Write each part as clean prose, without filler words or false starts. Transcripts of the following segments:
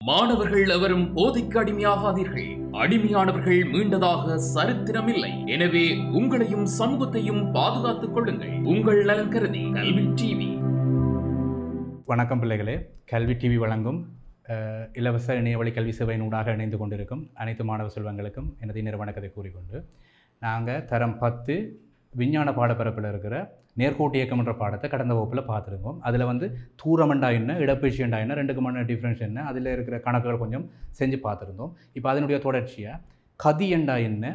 மாணவர்கள் எவரும் போதைக்கு அடிமையாகாதீர்கள். அடிமையானவர்கள் மீண்டதாக சரித்திரமில்லை. எனவே உங்களையும் சமூகத்தையும் பாதுகாத்துக் கொள்ளுங்கள். உங்கள் நலன் கருதி கல்வி டிவி. வணக்கம் பிள்ளைகளே. கல்வி டிவி வழங்கும் இலவச இணையவழி கல்வி சேவையினூடாக இணைந்து கொண்டிருக்கும் அனைத்து மாணவ செல்வங்களுக்கும் எனது இன்னொரு வணக்கத்தை கூறிக்கொண்டு, நாங்கள் தரம் 10 விஞ்ஞான பாடப்பரப்பில் இருக்கிற நேர்கோட்டு இயக்கம் என்ற பாடத்தை கடந்த வகுப்பில் பார்த்துருக்கோம். அதில் தூரமண்டா என்ன, இடப்பெயர்ச்சியண்டா என்ன, ரெண்டுக்குமான டிஃப்ரென்ஸ் என்ன, அதில் இருக்கிற கணக்குகள் கொஞ்சம் செஞ்சு பார்த்துருந்தோம். இப்போ அதனுடைய தொடர்ச்சியாக கதியண்டா என்ன,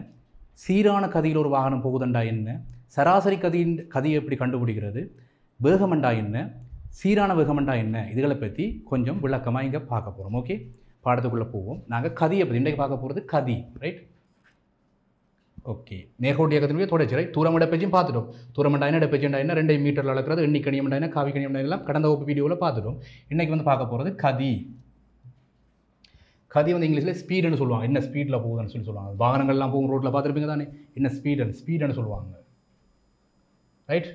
சீரான கதியில் ஒரு வாகனம் போகுதண்டா என்ன, சராசரி கதியை எப்படி கண்டுபிடிக்கிறது, வேகமண்டா என்ன, சீரான வேகமண்டா என்ன, இதுகளை பற்றி கொஞ்சம் விளக்கமாக இங்கே பார்க்க போகிறோம். ஓகே, பாடத்துக்குள்ளே போவோம். நாங்கள் கதியை பற்றி இன்றைக்கு பார்க்க போகிறது கதி, ரைட்? ஓகே, நேர்கோட்டு இயக்கத்தினுடைய தொடர்ச்சி, ரைட்? தூரம் இடப்பெயர்ச்சியும் பார்த்துட்டோம். தூரமண்டா என்ன, இடப்பெயர்ச்சியண்டா என்ன, 2 மீட்டரில் அளக்கிறது, எண்ணிக்கணியம்டா என்ன, காவிக்கணியம்டா எல்லாம் கடந்த வகுப்பு வீடியோவில் பார்த்துட்டோம். இன்றைக்கி பார்க்க போகிறது கதி. கதி இங்கிலீஷில் ஸ்பீடுன்னு சொல்லுவாங்க. என்ன ஸ்பீடில் போகுதுன்னு சொல்லுவாங்க. வாகனங்கள்லாம் போகும் ரோட்டில் பார்த்துருப்பீங்க தானே, என்ன ஸ்பீடுன்னு சொல்லுவாங்க, ரைட்?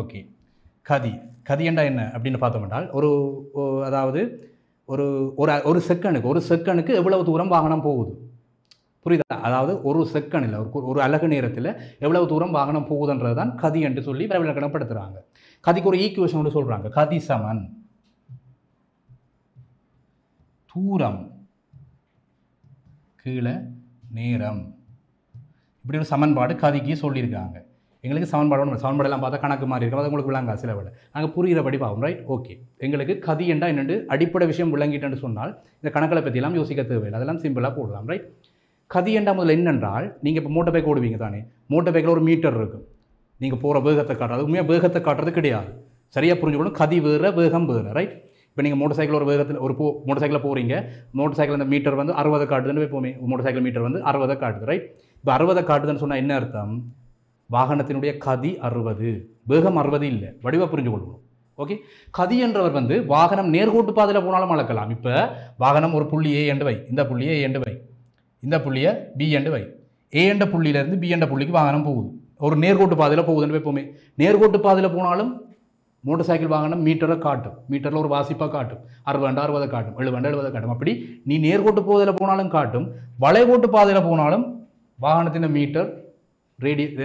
ஓகே, கதியண்டா என்ன அப்படின்னு பார்த்தோம்னால் ஒரு செகண்டுக்கு எவ்வளவு தூரம் வாகனம் போகுது, புரியுதா? அதாவது ஒரு செகண்டில் ஒரு அலகு நேரத்தில் எவ்வளவு தூரம் வாகனம் போகுதுன்றது தான் கதி என்று சொல்லி விளக்கணப்படுத்துகிறாங்க. கதிக்கு ஒரு ஈக்குவேஷன் ஒன்று சொல்கிறாங்க. கதி சமன் தூரம் கீழே நேரம், இப்படி ஒரு சமன்பாடு கதிக்கு சொல்லியிருக்காங்க. எங்களுக்கு சமன்பாடெல்லாம் பார்த்தா கணக்கு மாதிரி இருக்கும், அது உங்களுக்கு விளங்கா சில விட நாங்கள் புரிகிறபடி பார்ப்போம், ரைட்? ஓகே, எங்களுக்கு கதி என்றா என்னென்று அடிப்படை விஷயம் விளங்கிட்டேன்னு சொன்னால் இந்த கணக்களை பற்றியெல்லாம் யோசிக்க தேவையில்லை, அதெல்லாம் சிம்பிளாக போடலாம், ரைட்? கதி என்றால் முதல்ல என்னென்றால், நீங்கள் இப்போ மோட்டர் பைக் ஓடுவீங்க தானே, மோட்டர் பைக்கில் ஒரு மீட்டர் இருக்கும், நீங்கள் போகிற வேகத்தை காட்டுறது. உண்மையாக வேகத்தை காட்டுறது கிடையாது, சரியாக புரிஞ்சுக்கணும். கதி வேறு, வேகம் வேறு, ரைட்? இப்போ நீங்கள் மோட்டர் சைக்கிள் ஒரு வேகத்தில் மோட்டர் சைக்கிளில் போகிறீங்க, மோட்டர் சைக்கிள் அந்த மீட்டர் 60 காட்டுதுன்னு வைப்போமே, மோட்டர் சைக்கிள் மீட்டர் 60 காட்டுது, ரைட்? இப்போ 60 காட்டுதுன்னு சொன்னால் என்ன அர்த்தம்? வாகனத்தினுடைய கதி 60, வேகம் 60 இல்லை, வடிவாக புரிஞ்சு கொள்ளணும். ஓகே, கதி என்றவர் வாகனம் நேர்கோட்டு பாதையில் போனாலும் அளக்கலாம். இப்போ வாகனம் ஒரு புள்ளி ஏ என்று வை, இந்த புள்ளியை ஏ என்று வை, இந்த புள்ளியை பி என்று வை. ஏ என்ற புள்ளியிலேருந்து பி என்ற புள்ளிக்கு வாகனம் போகுது, ஒரு நேர்கோட்டு பாதையில் போகுதுன்னு வைப்போமே. நேர்கோட்டு பாதையில் போனாலும் மோட்டர் சைக்கிள் வாகனம் மீட்டரை காட்டும், மீட்டரில் ஒரு வாசிப்பாக காட்டும், 60 காட்டும், 70 காட்டும். அப்படி நீ நேர்கோட்டு பாதையில் போனாலும் காட்டும், வளைகோட்டு பாதையில் போனாலும் வாகனத்தின் மீட்டர்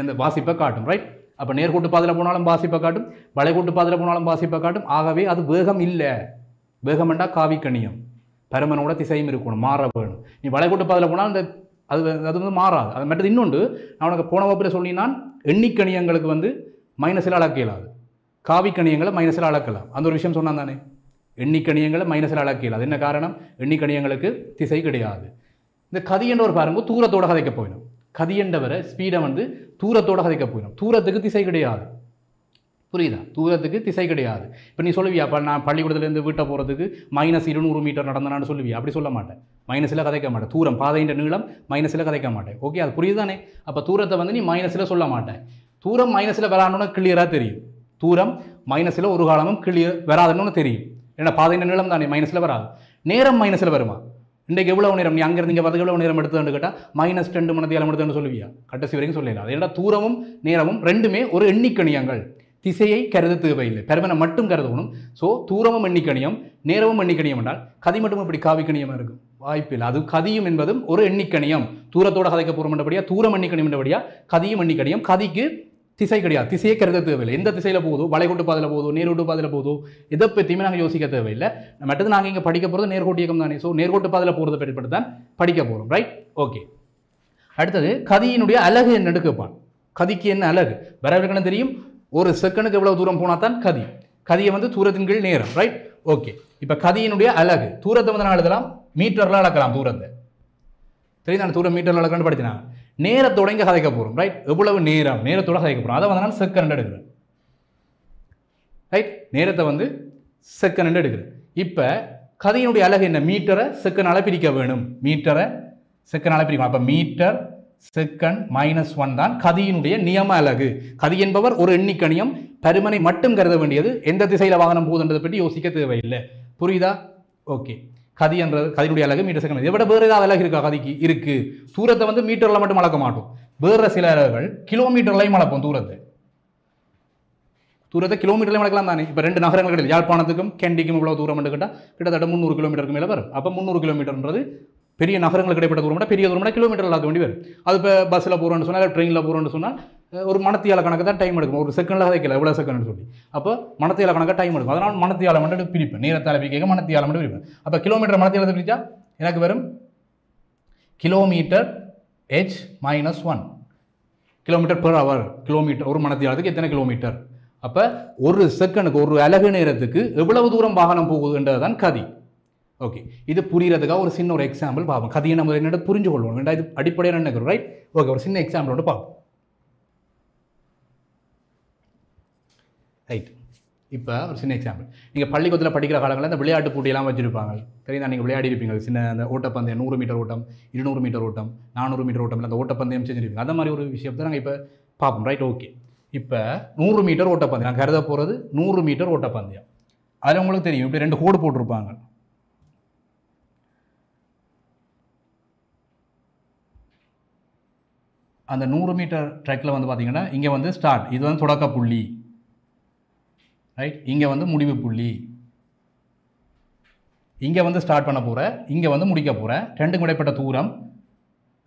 இந்த வாசிப்பை காட்டும், ரைட்? அப்போ நேர்கோட்டு பாதையில் போனாலும் வாசிப்பை காட்டும், வளைகோட்டு பாதையில் போனாலும் வாசிப்பை காட்டும். ஆகவே அது வேகம் இல்லை. வேகம்ண்டா காவிக்கணியம், பருமனோட திசையும் இருக்கணும், மாற வேணும். நீ வளைகோட்டு பாதையில் போனால் அது மாறாது. அது மற்றது இன்னொன்று, நான் உனக்கு போன வகுப்பில் சொன்னால் எண்ணிக்கணியங்களுக்கு மைனஸில் அளக்க இயலாது, காவிக்கணியங்களை மைனஸில் அளக்கலாம். அந்த ஒரு விஷயம் சொன்னான் தானே, எண்ணிக்கணியங்களை மைனஸில் அளக்க இயலாது. என்ன காரணம்? எண்ணிக்கணியங்களுக்கு திசை கிடையாது. இந்த கதி என்ற ஒரு பாருங்க, தூரத்தோட கதைக்க போயிடும். கதி என்றவரை ஸ்பீடை தூரத்தோட கதைக்க போயிடும். தூரத்துக்கு திசை கிடையாது, புரியுதா? தூரத்துக்கு திசை கிடையாது. இப்போ நீ சொல்லுவியா, அப்போ நான் பள்ளிக்கூடத்துலேருந்து வீட்டை போகிறதுக்கு -200 மீட்டர் நடந்தனான்னு சொல்லுவியா? அப்படி சொல்ல மாட்டேன், மைனஸில் கதைக்க மாட்டேன். தூரம் பாதையின் நீளம் மைனஸில் கதைக்க மாட்டேன். ஓகே, அது புரியுதானே? அப்போ தூரத்தை நீ மைனஸில் சொல்ல மாட்டேன். தூரம் மைனஸில் வராணுன்னு கிளியராக தெரியும். தூரம் மைனஸில் ஒரு காலமும் கிளியர் வராதுன்னு தெரியும். ஏன்னா பாதையின் நீளம் தானே, மைனஸில் வராது. நேரம் மைனஸில் வருமா? இன்றைக்கு எவ்வளோ நேரம் நீ அங்கேருந்து இங்கே வரது எவ்வளோ நேரம் எடுத்துன்னு கேட்டால் -2 மணி நேரம் எடுத்துன்னு சொல்லுவியா? கடைசி வரைக்கும் சொல்லலாம். அது ஏன்னா தூரமும் நேரமும் ரெண்டுமே ஒரு எண்ணிக்கணியங்கள், திசையை கருத தேவையில்லை, பெருமனை மட்டும் கருதணும். ஸோ தூரமும் எண்ணிக்கணியம், நேரமும் எண்ணிக்கணியம் என்றால் கதி மட்டும் இப்படி காவிக்கணியமாக இருக்கும், வாய்ப்பில்லை. அது கதியும் என்பதும் ஒரு எண்ணிக்கணியம். தூரத்தோட கதைக்க போகிறோம்ன்றபடியா தூரம் எண்ணிக்கணியம் என்றபடியா கதியும் எண்ணிக்கணியம். கதிக்கு திசை கிடையாது, திசையை கருத தேவையில்லை. எந்த திசையில் போகுதோ, வளைகோட்டு பாதையில் போகுதோ, நேர்கோட்டு பாதையில் போகுதோ, இதை பற்றியுமே நாங்கள் யோசிக்க தேவையில்லை. மற்றது நாங்கள் இங்கே படிக்க போகிறது நேர்கோட்டு இயக்கம் தானே. ஸோ நேர்கோட்டு பாதையில் போகிறத பற்றி தான் படிக்க போகிறோம், ரைட்? ஓகே, அடுத்தது கதியினுடைய அலகு என்னன்னு கேட்பான். கதிக்கு என்ன அலகு வரவிருக்கணும் தெரியும். ஒரு செகண்டுக்கு எவ்வளவு தூரம் போனால் தான் கதி. கதியை தூரத்தின் கீழ் நேரம், ரைட்? ஓகே, இப்போ கதியினுடைய அலகு தூரத்தை நான் எழுதலாம், மீட்டரில் அளக்கலாம். தூரத்தை தெரியுது, தூரம் மீட்டரில் அளக்கணும்னு படிச்சினாங்க. நேரத்தோட இங்கே கதைக்க போகிறோம், ரைட்? எவ்வளவு நேரம், நேரத்தோட கதைக்க போகிறோம். அதை நான் செகண்ட் எடுக்கிறேன், ரைட்? நேரத்தை செகண்ட் எடுக்கிறேன். இப்போ கதியினுடைய அலகு என்ன? மீட்டரை செகண்டால் பிரிக்க வேணும், மீட்டரை செகண்டால் பிரிக்கணும். அப்போ மீட்டர் செகண்ட் -1 தான் கதியினுடைய நியம அலகு. கதி என்பவர் ஒரு எண்ணிக்கணியம், பருமனை மட்டும் கருத வேண்டியது, எந்த திசையில் வாகனம் போகுதுன்றதை பற்றி யோசிக்க தேவையில்லை, புரியுதா? ஓகே, கதி என்றது கதியுடைய அலகு மீட்டர் செகண்ட். இதை விட வேறு ஏதாவது அலகு இருக்கா? கதிக்கு இருக்கு. தூரத்தை மீட்டரில் மட்டும் அளக்க மாட்டோம், வேறு சில அலகுகள் கிலோமீட்டர்லையும் அளப்போம். தூரத்தை கிலோமீட்டர்ல வளர்க்கலாம் தானே. இப்போ 2 நகரங்கள் கிடையாது, யாழ்ப்பாணத்துக்கும் கேண்டிக்கும் இவ்வளோ தூரம் கேட்டால் கிட்டத்தட்ட 300 கிலோமீட்டருக்கு மேலே வரும். அப்போ 300 கிலோமீட்டர்ன்றது பெரிய நகரங்களுக்கு இடைப்பட்ட தூரம், பெரிய தூரம் கிலோமீட்டர் ஆக்க வேண்டி வரும். அது இப்போ பஸ்ஸில் போகிறோன்னு சொன்னால், ட்ரெயினில் போகிறோன்னு சொன்னால் ஒரு மணத்தியால கணக்கு தான் டைம் எடுக்கும். ஒரு செகண்டில் வைக்கல எவ்வளோ செகண்ட்னு சொல்லி. அப்போ மணத்தியால கணக்காக டைம் எடுக்கும். அதனால் மணத்தியால மட்டும் பிரிப்பேன், நேரத்தால் பிரிக்க மணத்தியால மட்டும் பிரிப்பேன். அப்போ கிலோமீட்டர் மணத்தியாலத்தை பிரித்தா எனக்கு வரும் kilometre h-1 kilometre per hour. Kilometre ஒரு மணத்தியாலத்துக்கு எத்தனை கிலோமீட்டர். அப்போ ஒரு செகண்டுக்கு ஒரு அலகு நேரத்துக்கு எவ்வளவு தூரம் வாகனம் போகுதுன்றது தான் கதி. ஓகே, இது புரிகிறதுக்காக ஒரு சின்ன ஒரு எக்ஸாம்பிள் பார்ப்போம். கதையை நம்ம என்னோட புரிஞ்சு கொள்வோம். இது அடிப்படையாக நினைக்கிறோம், ரைட்? ஓகே, ஒரு சின்ன எக்ஸாம்பிள் ஒன்று பார்ப்போம். ரைட், இப்போ ஒரு சின்ன எக்ஸாம்பிள். நீங்கள் பள்ளிக்கூடத்தில் படிக்கிற காலங்களில் இந்த விளையாட்டு போட்டியெல்லாம் வச்சுருப்பாங்க. சரிதான், நீங்கள் விளையாடி இருப்பீங்க. சின்ன அந்த ஓட்டப்பந்தயம், 100 மீட்டர் ஓட்டம், 200 மீட்டர் ஓட்டம், 400 மீட்டர் ஓட்டம், அந்த ஓட்டப்பந்தயம் செஞ்சுருப்பீங்க. அந்த மாதிரி ஒரு விஷயத்தை நாங்கள் இப்போ பார்ப்போம், ரைட்? ஓகே, இப்போ 100 மீட்டர் ஓட்டப்பந்தயம் நாங்கள் கருத போகிறது 100 மீட்டர் ஓட்டப்பந்தயம். அதில் உங்களுக்கு தெரியும், இப்படி 2 கோடு போட்டிருப்பாங்க. அந்த 100 மீட்டர் ட்ராக்கில் வந்து பார்த்தீங்கன்னா இங்கே வந்து ஸ்டார்ட், இது வந்து தொடக்க புள்ளி, ரைட்? இங்கே வந்து முடிவு புள்ளி. இங்கே வந்து ஸ்டார்ட் பண்ண போகிற, இங்கே வந்து முடிக்க போகிற. ரெண்டுக்கும் இடைப்பட்ட தூரம்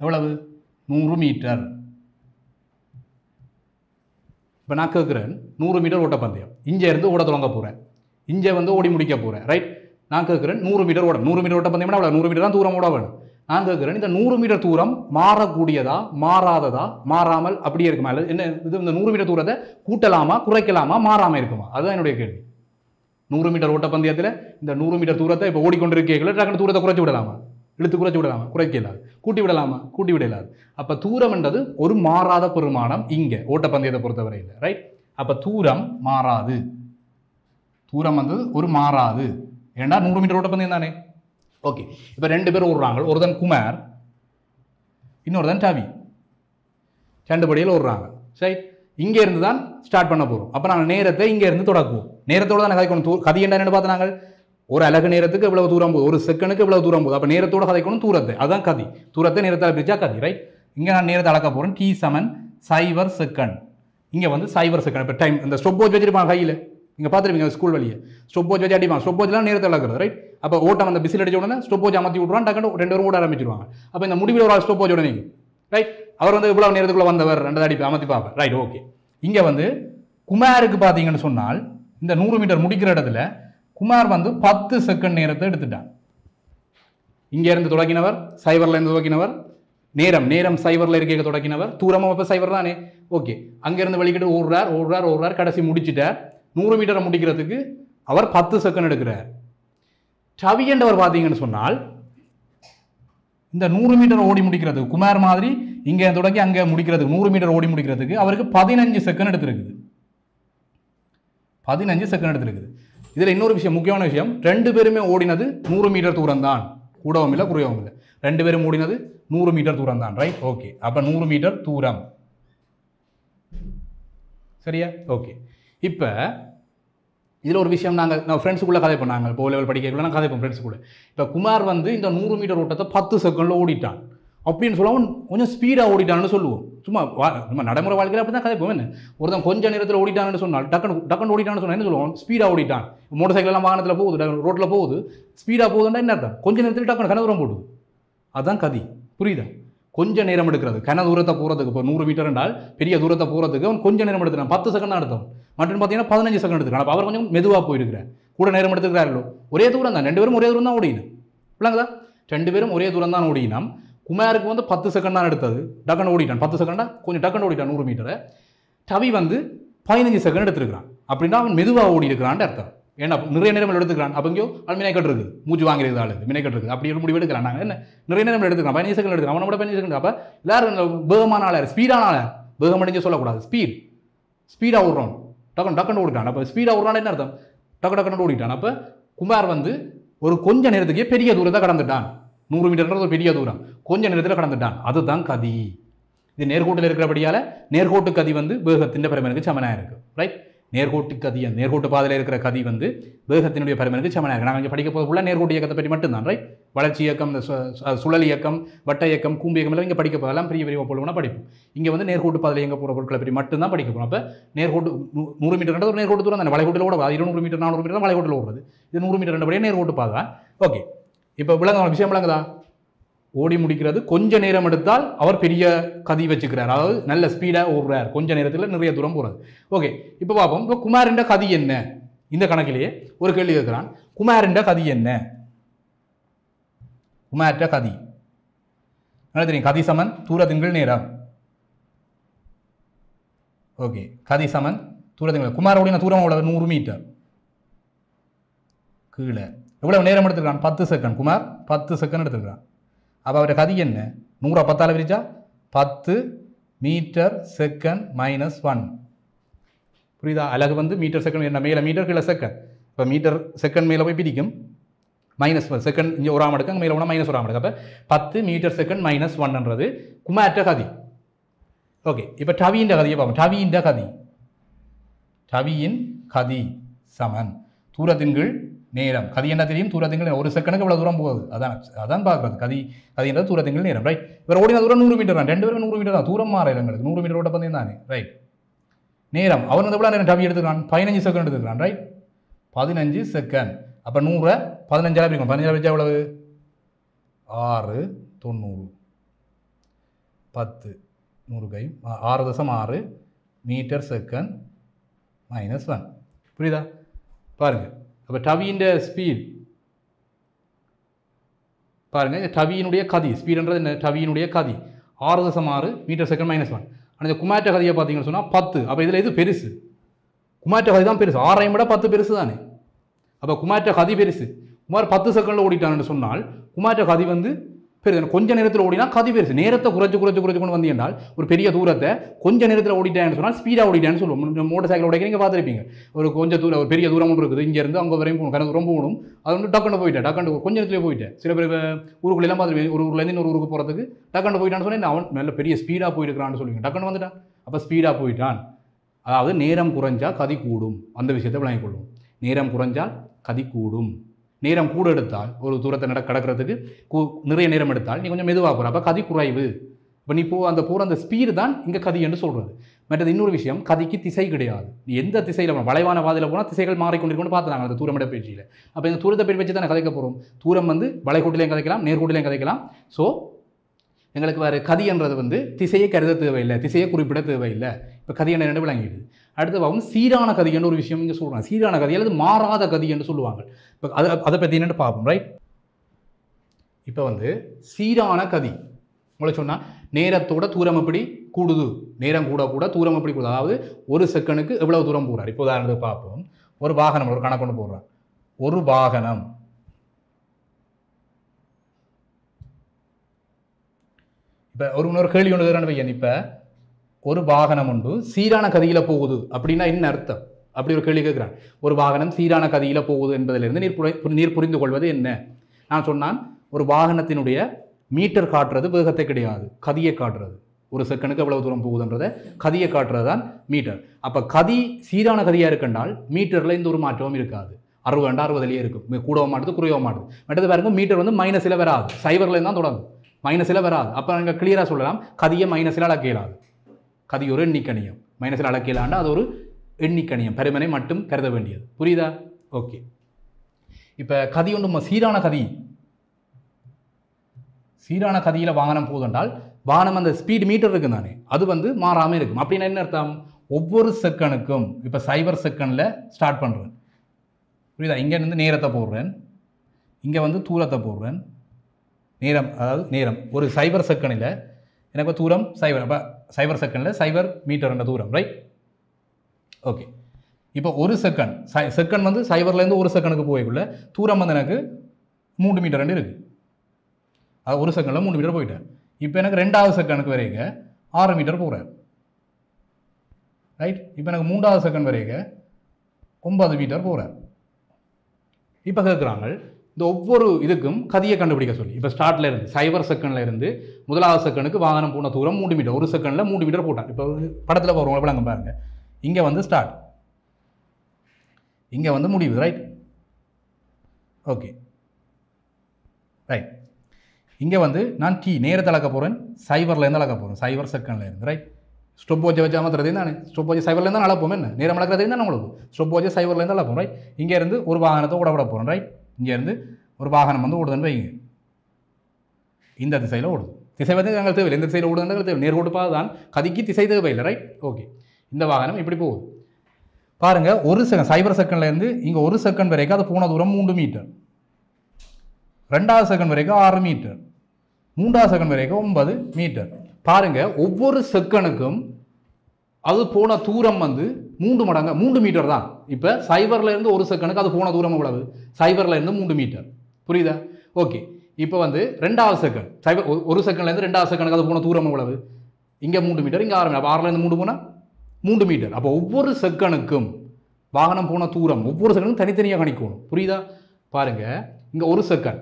எவ்வளவு? 100 மீட்டர். இப்போ நான் கேட்குறேன் 100 மீட்டர் ஓட்டப்பந்தயம், இங்கே இருந்து ஓட தொடங்க போகிறேன், இங்கே வந்து ஓடி முடிக்க போகிறேன், ரைட்? நான் கேட்குறேன் 100 மீட்டர் ஓட, 100 மீட்டர் ஓட்டப்பந்தயம்னா அவ்வளோ 100 மீட்டர் தான் தூரம் ஓட வேணும். நான் கேட்குறேன் இந்த 100 மீட்டர் தூரம் மாறக்கூடியதா, மாறாததா, மாறாமல் அப்படியே இருக்குமா? இல்லை என்ன இது, இந்த 100 மீட்டர் தூரத்தை கூட்டலாமா, குறைக்கலாமா, மாறாமல் இருக்குமா? அதுதான் என்னுடைய கேள்வி. 100 மீட்டர் ஓட்டப்பந்தயத்தில் இந்த 100 மீட்டர் தூரத்தை இப்போ ஓடிக்கொண்டிருக்கீங்களா, டக்குனு தூரத்தை குறைச்சி விடலாமா? இழுத்து குறைச்சி விடலாமா? குறைக்க இல்லாது. கூட்டி விடலாமா? கூட்டி விட இல்லாது. அப்போ தூரம் என்றது ஒரு மாறாத பெருமானம் இங்கே ஓட்டப்பந்தயத்தை பொறுத்தவரையில், ரைட்? அப்போ தூரம் மாறாது. தூரம் வந்து ஒரு மாறாது. ஏன்னா 100 மீட்டர் ஓட்டப்பந்தயம் தானே. ஓகே, இப்போ 2 பேர் ஓடுறாங்க. ஒருத்தன் குமார், இன்னொருத்தன் டவி. 2 படியில் ஓடுறாங்க, சரி? இங்கே இருந்து தான் ஸ்டார்ட் பண்ண போகிறோம். அப்போ நாங்கள் நேரத்தை இங்கே இருந்து தொடக்குவோம். நேரத்தோடு தான் கதைக்கணும். கதை என்ன பார்த்து நாங்கள் ஒரு அலகு நேரத்துக்கு எவ்வளவு தூரம் போகுது, ஒரு செகண்டுக்கு எவ்வளவு தூரம் போகுது. அப்போ நேரத்தோடு கதைக்கணும் தூரத்தை, அதுதான் கதி. தூரத்தை நேரத்தால் பிரிச்சா கதி, ரைட்? இங்கே நான் நேரத்தை அளக்க போகிறேன். t=0 second. இங்கே வந்து 0 செகண்ட். இப்போ டைம் இந்த ஸ்டொப் வாட்ச் வச்சிருப்பாங்க கையில், இங்கே பார்த்துருப்பீங்க ஸ்கூல் வழியே. ஸ்டொப் வாட்ச் வச்சு அடிப்பாங்க. ஸ்டொப் வாட்ச்லாம் நேரத்தை அளக்குறது, ரைட்? அப்போ ஓட்டம் அந்த பிசில் அடிச்ச உடனே ஸ்டொப் வாட்ச் அமர்த்தி விட்ருவான், டக்குனு 2 பேரும் ஓட ஆரம்பிச்சிருவாங்க. அப்போ இந்த முடிவில் ஒரு ஸ்டொப் வாட்ச் உடனே, ரைட்? அவர் வந்து இவ்வளோ நேரத்துக்குள்ளே வந்தவர் 2 அடிப்பு அமர்த்தி பார்ப்பார், ரைட்? ஓகே, இங்கே வந்து குமாருக்கு பார்த்தீங்கன்னு சொன்னால் இந்த 100 மீட்டர் முடிக்கிற இடத்துல குமார் வந்து 10 செகண்ட் நேரத்தை எடுத்துட்டான். இங்கே இருந்து தொடக்கினவர், 0ல் இருந்து தொடக்கினவர், நேரம் 0ல் இருக்க தொடக்கினவர், தூரமும் இப்போ 0 தானே. ஓகே, அங்கேருந்து வெளிக்கிட்டு ஓடுறார், கடைசி முடிச்சிட்டார். 100 மீட்டரை முடிக்கிறதுக்கு அவர் 10 செகண்ட் எடுக்கிறார். டவி என்றவர் பார்த்தீங்கன்னு சொன்னால் இந்த 100 மீட்டர் ஓடி முடிக்கிறதுக்கு குமார் மாதிரி இங்கே தொடக்கி அங்கே முடிக்கிறதுக்கு 100 மீட்டர் ஓடி முடிக்கிறதுக்கு அவருக்கு 15 செகண்ட் எடுத்துருக்குது. 15 செகண்ட் எடுத்துருக்குது. இதில் இன்னொரு விஷயம், முக்கியமான விஷயம், 2 பேருமே ஓடினது 100 மீட்டர் தூரம் தான், கூடவும் இல்லை குறையவும் இல்லை. 2 பேரும் ஓடினது 100 மீட்டர் தூரம் தான், ரைட்? ஓகே, அப்போ 100 மீட்டர் தூரம், சரியா? ஓகே, இப்போ இதில் ஒரு விஷயம் நாங்கள் ஃப்ரெண்ட்ஸுக்குள்ளே கதை பண்ணாங்க. இப்போ லெவல் படிக்கக்குள்ள நான் கதைப்போம் ஃப்ரெண்ட்ஸுக்குள்ளே. இப்போ குமார் வந்து இந்த 100 மீட்டர் ஓட்டத்தை 10 செகண்டில் ஓடிட்டான் அப்படின்னு சொல்லுவோம். கொஞ்சம் ஸ்பீடாக ஓடிட்டான்னு சொல்லுவோம். சும்மா நடைமுறை வாழ்க்கையில் அப்படி தான் கதைப்போம். என்ன ஒருத்தன் கொஞ்சம் நேரத்தில் ஓடிட்டான்னு சொன்னால், டக்குன்னு ஓடிட்டான்னு சொன்னால் என்ன சொல்லுவோம்? ஸ்பீடாக ஓடிட்டான். மோட்டர் சைக்கிள் எல்லாம் வாகனத்தில் போகுது, ரோட்டில் போகுது, ஸ்பீடாக போகுதுன்னா என்ன அர்த்தம்? கொஞ்சம் நேரத்தில் டக்குன்னு கனதூரம் போடுது. அதுதான் கதி, புரியுதா? கொஞ்சம் நேரம் எடுக்கிறது. கன தூரத்தை போகிறதுக்கு இப்போ 100 மீட்டர் என்றால் பெரிய தூரத்தை போகிறதுக்கு அவன் கொஞ்சம் நேரம் எடுத்துக்கான். 10 செகண்ட் தான் எடுத்தவன். மற்றும் பார்த்தீங்கன்னா 15 செகண்ட் எடுத்துக்கான். அப்போ அவர் கொஞ்சம் மெதுவாக போயிருக்கிறார், கூட நேரம் எடுத்துக்கிறார்களோ. ஒரே தூரம் தான், 2 பேரும் ஒரே தூரம் தான் ஓடினோம், இல்லைங்களா? 2 பேரும் ஒரே தூரம் தான் ஓடினோம். குமாருக்கு வந்து 10 செகண்ட் தான் எடுத்தது, டக்குன்னு ஓடிட்டான். 10 செகண்டா கொஞ்சம் டக்குன்னு ஓடிட்டான் 100 மீட்டரை. டவி வந்து 15 செகண்ட் எடுத்துருக்கான். அப்படின்னா அவன் மெதுவாக ஓடி இருக்கிறான்னு அர்த்தம். ஏன்னா நிறைய நேரம் எடுத்துக்கிறான். அப்போ இங்கேயோ அவன் மினைக்கட்டு இருக்குது, மூச்சு வாங்கிறது ஆளுக்கு மினைக்கட்டு இருக்குது. அப்படி ஒரு முடிவு எடுக்கிறான். நாங்கள் என்ன நிறைய நேரம் எடுத்துக்கலாம், 15 செகண்ட் எடுத்துக்கலாம். அவனோட 15 செகண்ட். அப்போ எல்லாரும் வேகமான ஆளார், ஸ்பீடான ஆளார், வேகம் அடைஞ்சு சொல்லக்கூடாது, ஸ்பீடாக ஓடுறோம், டக்குன்னு ஓடிட்டான். அப்போ ஸ்பீடாக ஓடுறான்னு என்ன அர்த்தம்? டக்குன்னு ஓடிட்டான். அப்போ குமார் வந்து ஒரு கொஞ்ச நேரத்துக்கே பெரிய தூரத்தை கடந்துட்டான். 100 மீட்டர்ன்றது ஒரு பெரிய தூரம், கொஞ்ச நேரத்தில் கடந்துட்டான். அதுதான் கதி. இது நேர்கோட்டில் இருக்கிறபடியால் நேர்கோட்டு கதி வந்து வேகத்தின் பெருமனுக்கு சமனாக இருக்குது, ரைட்? நேர்கோட்டு கதி, நேர்கோட்டு பாதையில் இருக்கிற கதி வந்து வேகத்தினுடைய பருமனுக்கு சமனாக இருக்குது. நாங்கள் இங்கே படிக்க போகிறதுக்குள்ள நேர்கோட்டு இயக்கத்தை பற்றி மட்டும்தான், ரைட்? வளர்ச்சி இயக்கம், இந்த சுழல் இயக்கம், வட்ட இயக்கம், கூம்பு இயக்கம் எல்லாம் இங்கே படிக்க போதெல்லாம் பெரிய பெரிய பொருள்னா படிப்போம். இங்கே வந்து நேர்கோட்டு பாதையில் இயங்க போகிற பொருட்களை பற்றி மட்டும்தான் படிக்க போகிறோம். அப்போ நேர்கோட்டு 100 மீட்டர் ஒரு நேர்கோட்டு தூரம் தானே, வளைகோட்டில் ஓட 200 மீட்டர் 400 மீட்டர் தான் வளைகோட்டில் ஓடுறது. இது 100 மீட்டர் ரெண்டு நேர்கோட்டு பாதை தான். ஓகே, இப்போ விளங்க விஷயம் விளங்குதா? ஓடி முடிக்கிறது கொஞ்ச நேரம் எடுத்தால் அவர் பெரிய கதி வச்சுக்கிறார், அதாவது நல்ல ஸ்பீடாக ஓடுறார், கொஞ்ச நேரத்தில் நிறைய தூரம் போகிறது. ஓகே, இப்போ பார்ப்போம். இப்போ குமாரின் கதி என்ன? இந்த கணக்கிலேயே ஒரு கேள்வி கேட்குறான், குமாரின் கதி என்ன? குமார்ட்ட கதி என்ன தெரியும்? கதி சமன் தூரத்தின்கள் நேரம். ஓகே, கதி சமன் தூரத்தின்கள். குமாரோட தூரம் எவ்வளவு? 100 மீட்டர். கீழே எவ்வளவு நேரம் எடுத்துக்கிறான்? 10 செகண்ட். குமார் 10 செகண்ட் எடுத்துக்கிறான். அப்போ அவருடைய கதி என்ன? 100 10ஆல் பிரிச்சா 10 மீட்டர் செகண்ட் -1. புரியுதா? அழகு வந்து மீட்டர் செகண்ட் என்ன, மேலே மீட்டர் கீழே செகண்ட். இப்போ மீட்டர் செகண்ட் மேலே போய் பிடிக்கும், -1 செகண்ட் இங்கே ஒரு ஆம் எடுக்க, அங்கே மேலே போனால் -1 ஆம் எடுக்க. அப்போ 10 மீட்டர் செகண்ட் -1ன்றது குமார்ட்ட கதி. ஓகே, இப்போ டவியின் கதியை பார்ப்போம். டவியின் கதி, டவியின் கதி சமன் தூரத்தின் கீழ் நேரம். கதி என்ன தெரியும்? தூரத்தின் கீழ். ஒரு செகண்டுக்கு எவ்வளோ தூரம் போகுது அதான் பார்க்குறது. கதின்றது தூரத்தின் கீழ் நேரம், ரைட்? இவர் ஓடின தூரம் 100 மீட்டர் தான், 2 பேரும் 100 மீட்டர் தான். தூரம் மாறல எங்களுக்கு, 100 மீட்டர் ஓட்ட பந்தயம் தானே, ரைட்? நேரம் அவன் வந்து எவ்வளோ நேரம் டவி எடுத்துக்கிறான்? 15 செகண்ட் எடுத்துக்கிறான், ரைட்? 15 செகண்ட். அப்போ 100 15ஆல் பிரிக்கும். 15ஆல் பிரிச்சா எவ்வளவு? 6 90 10 100 கை 6.6 மீட்டர் செகண்ட் -1. புரியுதா? பாருங்க, அப்போ டவியின் ஸ்பீட் பாருங்க, டவியினுடைய கதி ஸ்பீடுன்றது என்ன? டவியினுடைய கதி 6.6 மீட்டர் செகண்ட் -1. ஆனால் இந்த குமார்ட்ட கதியை பார்த்தீங்கன்னு சொன்னால் 10. அப்போ இதில் எது பெருசு? குமார்ட்ட கதி தான் பெருசு. 6ஐயும் விட 10 பெருசு தானே. அப்போ குமார்ட்ட கதி பெருசு. குமார் 10 செகண்டில் ஓடிட்டான்னு சொன்னால் குமார்ட்ட கதி வந்து பெருசு. கொஞ்சம் நேரத்தில் ஓடினா கதி பெருசு. நேரத்தை குறைச்சு கொண்டு வந்து என்றால் ஒரு பெரிய தூரத்தை கொஞ்சம் நேரத்தில் ஓடிட்டான்னு சொன்னால் ஸ்பீடாக ஓடிட்டான்னு சொல்லுவோம். மோட்டர் சைக்கிள் ஓடிக்க நீங்கள் பார்த்துருப்பீங்க. ஒரு கொஞ்சம் தூரம், ஒரு பெரிய தூரம் ஒன்று இருக்குது, இங்கேருந்து அங்கே வரையும் போகணும், கணக்கு ரொம்ப போகணும். அது வந்து டக்குன்னு போயிட்டேன், டக்குன்னு கொஞ்சம் நேரத்துலேயே போயிட்டேன். சில பேர் ஊருக்குள்ளெல்லாம் பார்த்துருப்பீங்க, ஒரு ஊர்லேருந்து இன்னொரு ஊருக்கு போகிறதுக்கு டக்குன்னு போயிட்டான்னு சொன்னால் அவன் நல்ல பெரிய ஸ்பீடாக போயிருக்கிறான்னு சொல்லுவீங்க. டக்குன்னு வந்துட்டான், அப்போ ஸ்பீடாக போயிட்டான். அதாவது நேரம் குறைஞ்சால் கதி கூடும். அந்த விஷயத்தை விளங்கிக் கொள்ளும். நேரம் குறைஞ்சால் கதி கூடும். நேரம் கூட எடுத்தால், ஒரு தூரத்தை கடக்கிறதுக்கு நிறைய நேரம் எடுத்தால் நீ கொஞ்சம் மெதுவாக போகிற, அப்போ கதி குறைவு. இப்போ நீ போகிற அந்த ஸ்பீடு தான் இங்கே கதி என்று சொல்கிறது. மற்றது இன்னொரு விஷயம், கதிக்கு திசை கிடையாது. நீ எந்த திசையில் போனால், வளைவான பாதையில் போனால் திசைகள் மாறிக்கொண்டிருக்கணும்னு பார்த்துனாங்க அந்த தூரமிட பயிற்சியில். அப்போ இந்த தூரத்தை பேர் வச்சு தான் கதைக்க போகிறோம். தூரம் வந்து வளைகோட்டிலையும் கதைக்கலாம், நேர்கோட்டிலையும் கதைக்கலாம். ஸோ எங்களுக்கு வேறு கதி என்றது வந்து திசையை கருத தேவையில்லை, திசையை குறிப்பிட தேவையில்லை. இப்போ கதி என்ன விளங்கிடுது. அடுத்து பார்ப்போம், சீரான கதி என்ற ஒரு விஷயம் இங்கே சொல்கிறாங்க. சீரான கதி அல்லது மாறாத கதி என்று சொல்லுவாங்க. இப்போ அதை பற்றி என்னென்னு பார்ப்போம், ரைட்? இப்போ வந்து சீரான கதி உங்களை சொன்னால் நேரத்தோட தூரம் எப்படி கூடுது, நேரம் கூட தூரம் எப்படி கூடுது. அதாவது ஒரு செகண்டுக்கு எவ்வளவு தூரம் போகிறார். இப்போ உதாரணத்துக்கு பார்ப்போம், ஒரு வாகனம், ஒரு கணக்கு கொண்டு போடுறான். ஒரு வாகனம் இப்போ இன்னொரு கேள்வி ஒன்று கேட்குறான்னு வையன். இப்போ ஒரு வாகனம் உண்டு சீரான கதியில் போகுது அப்படின்னா என்ன அர்த்தம்? அப்படி ஒரு கேள்வி கேட்குறான். ஒரு வாகனம் சீரான கதியில் போகுது என்பதிலிருந்து நீர் புரிந்து கொள்வது என்ன? நான் சொன்னான், ஒரு வாகனத்தினுடைய மீட்டர் காட்டுறது வேகத்தை கிடையாது, கதியை காட்டுறது. ஒரு செகண்டுக்கு எவ்வளவு தூரம் போகுதுன்றதை கதியை காட்டுறது தான் மீட்டர். அப்போ கதி சீரான கதியாக இருக்குன்றால் மீட்டரில் எந்த ஒரு மாற்றமும் இருக்காது. 60 இருக்கும், கூடவும் மாட்டுது குறையவும் மாட்டுது. மற்றது பாருங்க, மீட்டர் வந்து -ல் வராது, சைபர்லேருந்து தான் தொடங்கும், -ல் வராது. அப்போ நீங்கள் கிளியராக சொல்லலாம், கதியை -ல் அளக்க இயலாது. கதி ஒரு எண்ணிக்கணியம், -ல் அளக்க இயலாண்டா அது ஒரு எண்ணிக்கணியம், பருமனை மட்டும் கருத வேண்டியது. புரியுதா? ஓகே. இப்போ கதி ஒன்று சீரான கதி, சீரான கதியில் வாகனம் போகுதுன்றால் வாகனம் அந்த ஸ்பீட் மீட்டர் இருக்கு தானே, அது வந்து மாறாமல் இருக்கும். அப்படின்னா என்ன அர்த்தம்? ஒவ்வொரு செகண்டுக்கும் இப்போ 0 செகண்டில் ஸ்டார்ட் பண்ணுறேன், புரியுதா? இங்கேருந்து நேரத்தை போடுறேன், இங்கே வந்து தூரத்தை போடுறேன். நேரம், அதாவது நேரம் ஒரு 0 செகண்டில் எனக்கு தூரம் 0, அப்போ 0 செகண்டில் 0 மீட்டர் என்ற தூரம், ரைட்? ஓகே. இப்போ ஒரு செகண்ட் வந்து 0லேருந்து ஒரு செகண்டுக்கு போய்க்குள்ள தூரம் வந்து எனக்கு 3 மீட்டர் இருக்குது. அது ஒரு செகண்டில் 3 மீட்டர் போயிட்டேன். இப்போ எனக்கு 2வது செகண்டுக்கு வரைக்கும் 6 மீட்டர் போகிறேன், ரைட்? இப்போ எனக்கு 3வது செகண்ட் வரைக்கும் 9 மீட்டர் போகிறேன். இப்போ கேட்குறாங்க இந்த ஒவ்வொரு இதுக்கும் கதியை கண்டுபிடிக்க சொல்லி. இப்போ ஸ்டார்ட்ல இருந்து 0 செகண்ட்ல இருந்து 1வது செகண்டுக்கு வாகனம் போன தூரம் 3 மீட்டர், ஒரு செகண்டில் 3 மீட்டர் போட்டான். இப்போ படத்தில் போகிறவங்க விளங்க பாருங்க, இங்கே வந்து ஸ்டார்ட், இங்கே வந்து முடியுது. Right, okay right. இங்கே வந்து நான் டி நேரத்தை அளக்க போகிறேன், சைபர்லேருந்து அளக்க போகிறேன், 0 செகண்ட்லேருந்து. ரைட், ஸ்டொப் வாட்சை வச்சு அமர்த்துறது தானே, ஸ்டொப் வாட்சை சைபர்லேருந்து தான் அளப்போம். என்ன நேரம் அளக்கிறது தான் உங்களுக்கு ஸ்டொப் வாட்சை சைபர்லேருந்து அளப்போம். ரைட், இங்கேருந்து ஒரு வாகனத்தை விட போகிறோம். ரைட், இங்கேருந்து ஒரு வாகனம் வந்து ஓடுதுன்னு வைங்க, இந்த திசையில் ஓடுது. திசை வந்து நாங்கள் தேவையில்லை, இந்த திசையில் ஓடுதுன்னு தேவை, நேர்கோடு பாதை தான், கதிக்கு திசை தேவையில்லை. Right, okay. இந்த வாகனம் இப்படி போகுது பாருங்கள். 1 செகண்ட் 0 செகண்ட்லேருந்து இங்கே 1 செகண்ட் வரைக்கும் அது போன தூரம் 3 மீட்டர், 2வது செகண்ட் வரைக்கும் 6 மீட்டர், 3வது செகண்ட் வரைக்கும் 9 மீட்டர். பாருங்கள், ஒவ்வொரு செகண்டுக்கும் அது போன தூரம் வந்து 3 மடங்கு 3 மீட்டர் தான். இப்போ 0லேருந்து 1 செகண்டுக்கு அது போன தூரம் எவ்வளவு? 0லேருந்து 3 மீட்டர். புரியுதா? ஓகே. இப்போ வந்து 2வது செகண்ட் 1 செகண்ட்லேருந்து 2வது செகண்டுக்கு அது போன தூரம் எவ்வளவு? இங்கே 3 மீட்டர், இங்கே 6 மீட்டர். அப்போ 6லேருந்து 3 போனால் 3 மீட்டர். அப்போ ஒவ்வொரு செகண்டுக்கும் வாகனம் போன தூரம் ஒவ்வொரு செகண்டும் தனித்தனியாக கணிக்கணும். புரியுதா? பாருங்கள், இங்கே 1 செகண்ட்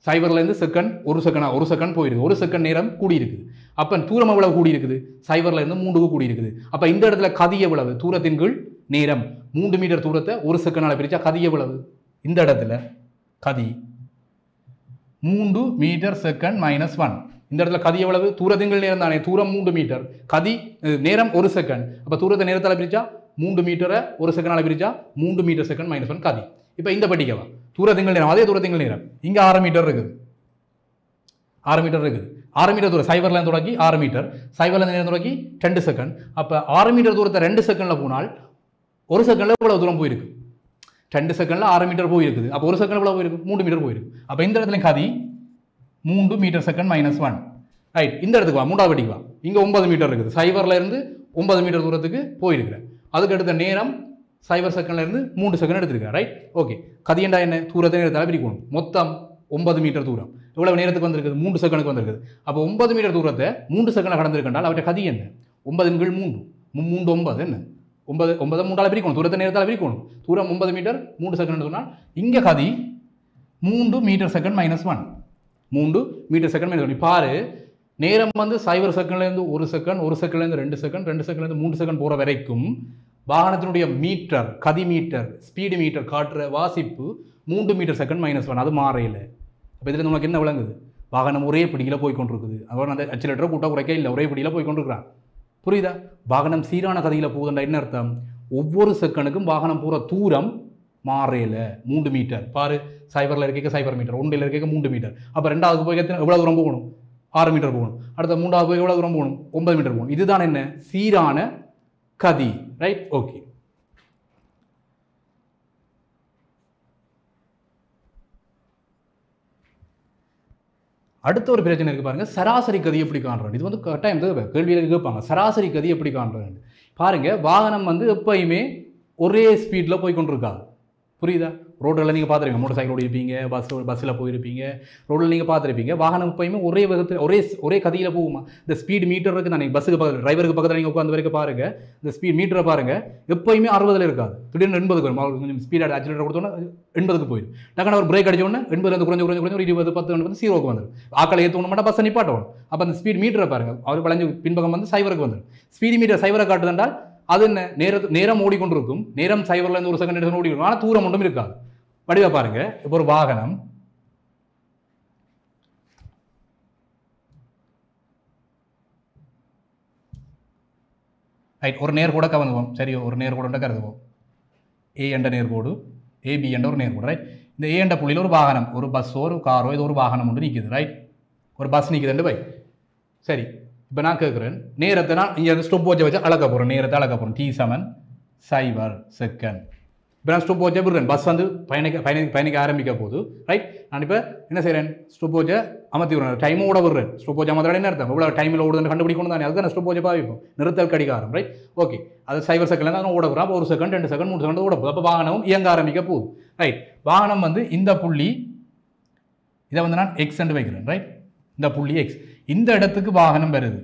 0லேருந்து செகண்ட் 1 செகண்ட் போயிருக்கு, 1 செகண்ட் நேரம் கூடியிருக்குது. அப்போ தூரம் எவ்வளவு கூடியிருக்குது? 0லேருந்து 3க்கு கூடியிருக்குது. அப்போ இந்த இடத்துல கதி எவ்வளவு? தூரத்தின் கீழ் நேரம். 3 மீட்டர் தூரத்தை 1 செகண்டால் பிரித்தா கதி எவ்வளவு? இந்த இடத்துல கதி 3 மீட்டர் செகண்ட் -1. இந்த இடத்துல கதி எவ்வளவு? தூரத்தின் கீழ் நேரம் தானே, தூரம் 3 மீட்டர், கதி நேரம் 1 செகண்ட். அப்போ தூரத்தை நேரத்தால் பிரித்தா 3 மீட்டரை 1 செகண்டால் பிரித்தா 3 மீட்டர் செகண்ட் -1 கதி. இப்போ இந்த படிக்கவா தூரத்திங்கள் நேரம், அதே தூரத்திங்கள் நேரம் இங்கே 6 மீட்டர் இருக்குது, 6 மீட்டர் இருக்குது. 6 மீட்டர் தூரம் 0லேருந்து தொடங்கி 6 மீட்டர், 0லேருந்து நேரம் தொடங்கி 2 செகண்ட். அப்போ 6 மீட்டர் தூரத்தை 2 செகண்டில் போனால் 1 செகண்டில் எவ்வளோ தூரம் போயிருக்கு? 2 செகண்டில் 6 மீட்டர் போயிருக்குது. அப்போ 1 செகண்ட் எவ்வளோ போயிருக்கு? 3 மீட்டர் போயிருக்கு. அப்போ இந்த இடத்துல கதி 3 மீட்டர் செகண்ட் -1. ரைட், இந்த இடத்துக்கு வா, 3வது படிக்கு வா. இங்கே 9 மீட்டர் இருக்குது, 0லேருந்து 9 மீட்டர் தூரத்துக்கு போயிருக்கிறேன். அதுக்கு அடுத்த நேரம் 0 செகண்ட்லேருந்து 3 செகண்ட் எடுத்துருக்கேன். Right, okay. கதியண்டா என்ன? தூரத்தை நேரத்தால் பிரிக்கணும். மொத்தம் 9 மீட்டர் தூரம் எவ்வளவு நேரத்துக்கு வந்திருக்குது? 3 செகண்டுக்கு வந்திருக்குது. அப்போ 9 மீட்டர் தூரத்தை 3 செகண்டில் கடந்திருக்கின்றால் அவற்றை கதி என்ன? 9 கீழ் 3 3 9 என்ன? 9 3ஆல் பிரிக்கணும், தூரத்தை நேரத்தால் பிரிக்கணும். தூரம் 9 மீட்டர் 3 செகண்ட் சொன்னால் இங்கே கதி 3 மீட்டர் செகண்ட் -1. 3 metre second -1. பாரு, நேரம் வந்து 0 செகண்ட்லேருந்து 1 செகண்ட், 1 செகண்ட்லேருந்து 2 செகண்ட், 2 செகண்ட்லேருந்து 3 செகண்ட் போகிற வரைக்கும் வாகனத்தினுடைய மீட்டர், கதி மீட்டர், ஸ்பீடு மீட்டர் காட்டுற வாசிப்பு 3 மீட்டர் செகண்ட் -1. அது மாறையில். அப்போ இதில் நமக்கு என்ன விளங்குது? வாகனம் ஒரே பிடியில் போய்கொண்டிருக்குது. அவர் அந்த அச்சிலேட்டரை கூட்ட குறைக்க இல்லை, ஒரே பிடியில் போய்கொண்டிருக்கிறான். புரியுதா? வாகனம் சீரான கதியில் போகுதுன்ற என்ன அர்த்தம்? ஒவ்வொரு செகண்டுக்கும் வாகனம் போகிற தூரம் மாறையில் 3 மீட்டர். பாரு, 0ல் இருக்க 0 மீட்டர், 1ல் இருக்க 3 மீட்டர். அப்போ 2வது போய் எவ்வளோ தூரம் போகணும்? 6 மீட்டர் போகணும். அடுத்த 3வது போய் எவ்வளோ தூரம் போகணும்? 9 மீட்டர் போகணும். இதுதான் என்ன? சீரான கதி. Right, okay. அடுத்த ஒரு பிரச்சனை இருக்கு பாருங்க, சராசரி கதி எப்படி காண்றது? இது வந்து கட்டாயம் தேவை, கேள்வியில் கேட்பாங்க. சராசரி கதி எப்படி காண்றது? பாருங்க, வாகனம் வந்து எப்பயுமே ஒரே ஸ்பீடில் போய் கொண்டிருக்காது. புரியுதா? ரோட்டில் நீங்கள் பார்த்துருப்பீங்க, மோட்டர் சைக்கிள் ஓடிருப்பீங்க, பஸ்ஸில் போயிருப்பீங்க, ரோட்டில் நீங்கள் பார்த்துருப்பீங்க. வாகனம் எப்பயுமே ஒரே வேகத்தில் ஒரே கதியில் போகுமா? இந்த ஸ்பீட் மீட்டர் இருக்குது தானே, பஸ்ஸுக்கு பக்கத்தில், டிரைவருக்கு பக்கத்தில் நீங்கள் உட்காந்து வரைக்கும் பாருங்கள், இந்த ஸ்பீட் மீட்டரை பாருங்கள், எப்பயுமே 60ல் இருக்காது, திடீர்னு 80க்கு வரும். அவர் கொஞ்சம் ஸ்பீடாக ஆக்சிலேட்டர் கொடுத்தோன்னா 80க்கு போயிடும். டக்குனு ஒரு பிரேக் அடிச்சோன்னே 80லேருந்து குறைஞ்சு ஒரு 20 10 வந்து 0க்கு வந்துடும். ஆக்களை ஏற்றோன்னு மட்டும் பஸ்ஸை நிப்பாட்டணும். அப்போ அந்த ஸ்பீட் மீட்டரை பாருங்கள், அவர் வளைஞ்சு பின்பக்கம் வந்து 0க்கு வந்துடும். ஸ்பீட் மீட்டர் 0 காட்டுதுன்றால் அது என்ன? நேரம் ஓடிக்கொண்டிருக்கும். நேரம் 0லேருந்து 1 செகண்ட் ஓடிக்கணும், ஆனால் தூரம் ஒன்றும் இருக்காது. வடிவா பாருங்க, இப்போ ஒரு வாகனம் ரைட், ஒரு நேர்கோட கவனிப்போம். சரி, ஒரு நேர்கோடு கருதுவோம். ஏ என்ற நேர்கோடு, ஏபி என்ற ஒரு நேர்கோடு. ரைட், இந்த ஏ என்ற புள்ளியில் ஒரு வாகனம், ஒரு பஸ்ஸோ ஒரு காரோ இது ஒரு வாகனம் ஒன்று நிற்குது. ரைட், ஒரு பஸ் நிற்குதுண்டு பை. சரி, இப்போ நான் கேட்குறேன், நேரத்தை நான் இங்கே ஸ்டொப் வாட்சை வச்சு அளக்க போகிறேன், நேரத்தை அளக்க போகிறேன். T7 0 second. இப்போ நான் ஸ்டொப் வாட்சை விடுறேன், பஸ் வந்து பயணிக்க ஆரம்பிக்க போகுது. ரைட், நான் இப்போ என்ன செய்கிறேன்? ஸ்டொப் வாட்சை அமர்த்தி விடுறேன், டைமோட விடுறேன். ஸ்டொப் வாட்சை அமர்த்த என்ன அர்த்தம்? இவ்வளோ டைமில் ஓடுதுன்னு கண்டுபிடிக்கணும் தானே, அதுதான் ஸ்டொப் வாட்சை பாவிப்போம், நிறுத்தல் கடிகாரம். Right, okay. அது 0 செகண்ட்ல தான் ஓட போகிறோம். அப்போ 1 செகண்ட் 2 செகண்ட் 3 செகண்ட் ஓட போகுது. அப்போ வாகனம் இயங்க ஆரம்பிக்க போகுது. ரைட், வாகனம் வந்து இந்த புள்ளி, இதை வந்து நான் எக்ஸ் என்று வைக்கிறேன். ரைட், இந்த புள்ளி எக்ஸ், இந்த இடத்துக்கு வாகனம் வருது,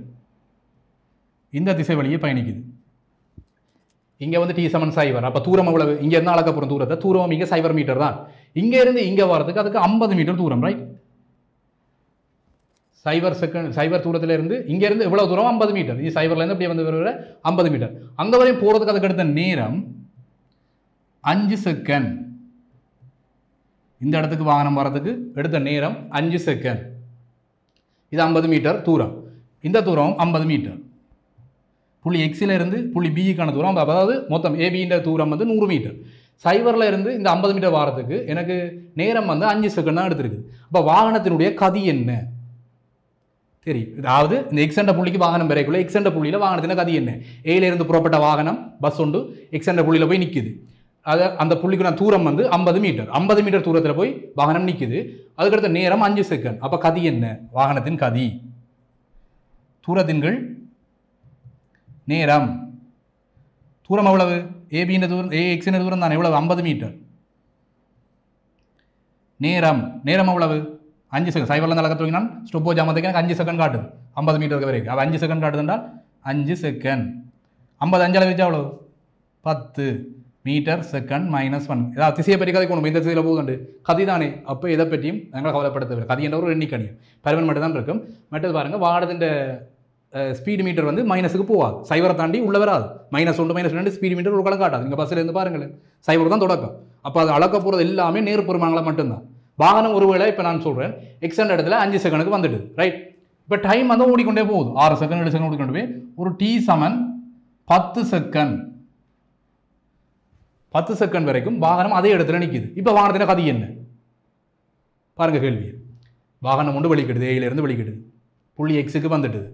இந்த திசை வழியே பயணிக்குது. இங்கே வந்து T7 0. அப்போ தூரம் எவ்வளவு? இங்கே இருந்து அளக்க போகிற தூரத்தை, தூரம் இங்கே 0 மீட்டர் தான். இங்கே இருந்து இங்கே வரதுக்கு அதுக்கு 50 மீட்டர் தூரம். ரைட், 0 தூரத்தில் இருந்து இங்கே இருந்து எவ்வளோ தூரம்? 50 மீட்டர். இது 0லேருந்து அப்படியே வந்து வர 50 மீட்டர். அங்கே வரையும் போகிறதுக்கு அதுக்கு அடுத்த நேரம் 5 செகண்ட். இந்த இடத்துக்கு வாகனம் வரதுக்கு எடுத்த நேரம் 5 செகண்ட். இது 50 மீட்டர் தூரம். இந்த தூரம் 50 மீட்டர். புள்ளி எக்ஸில் இருந்து புள்ளி பிக்கான தூரம், அதாவது மொத்தம் ஏபின்ற தூரம் வந்து 100 மீட்டர். சைபரில் இருந்து இந்த 50 மீட்டர் வாரத்துக்கு எனக்கு நேரம் வந்து 5 செகண்ட் தான் எடுத்திருக்கு. அப்போ வாகனத்தினுடைய கதி என்ன தெரியும். அதாவது இந்த எக்ஸெண்ட புள்ளிக்கு வாகனம் வரைக்குள்ள எக்ஸெண்ட புள்ளியில் வாகனத்தின கதி என்ன? ஏயிலிருந்து புறப்பட்ட வாகனம் பஸ் ஒன்று எக்ஸெண்ட புள்ளியில் போய் நிற்குது. அது அந்த புள்ளிக்கு நான் தூரம் வந்து 50 மீட்டர். 50 மீட்டர் தூரத்தில் போய் வாகனம் நிற்குது. அதுக்கடுத்த நேரம் 5 செகண்ட். அப்போ கதி என்ன? வாகனத்தின் கதி. தூரத்தின்கள் நேரம். தூரம் எவ்வளவு? ஏபின்ற தூரம், ஏஎக்ஸின் தூரம் தான் எவ்வளவு? 50 மீட்டர். நேரம் எவ்வளவு? 5 செகண்ட். சைபரில் நடக்க தூங்கினால் ஸ்டொப்போ ஜாமத்துக்கு எனக்கு 5 செகண்ட் காட்டுது 50 மீட்டருக்கு வரைக்கும். அப்போ 5 செகண்ட் காட்டுதுன்றால் 5 செகண்ட். 50 5 வச்சா எவ்வளவு? 10 மீட்டர் செகண்ட் -1. ஏதாவது திசையை பற்றி கதை கொண்டு இந்த திசையில் போகுதுண்டு கதி தானே. அப்போ இதை பற்றியும் நாங்கள் கவலைப்படுத்தவில்லை. கதி என்ற ஒரு எண்ணிக்கணியம் பருவன் மட்டும் தான் இருக்கும். மற்றது பாருங்கள், வாகனத்தின் ஸ்பீடு மீட்டர் வந்து மைனஸுக்கு போகாது. சைபரை தாண்டி உள்ள வராது. -1 -2 ஸ்பீடு மீட்டர் ஒரு கணக்கு காட்டாது. நீங்கள் பஸ்ஸில் இருந்து பாருங்களேன், சைபர் தான் தொடக்கம். அப்போ அது அளக்க போகிறது எல்லாமே நேர்பெருமானங்களை மட்டும்தான். வாகனம் ஒருவேளை இப்போ நான் சொல்கிறேன் எக்ஸெண்ட் இடத்துல 5 செகண்டுக்கு வந்துட்டு ரைட். இப்போ டைம் வந்து ஓடிக்கொண்டே போகுது. 6 செகண்ட் 7 செகண்ட் ஓடிக்கொண்டு போய் ஒரு T = 10 செகண்ட். 10 செகண்ட் வரைக்கும் வாகனம் அதே இடத்துல நிற்கிது. இப்போ வாகனத்தின கதி என்ன பாருங்க கேள்வி. வாகனம் ஒன்று வெளிக்கிடுது, ஏயிலிருந்து வெளிக்கிடுது, புள்ளி எக்ஸுக்கு வந்துட்டுது,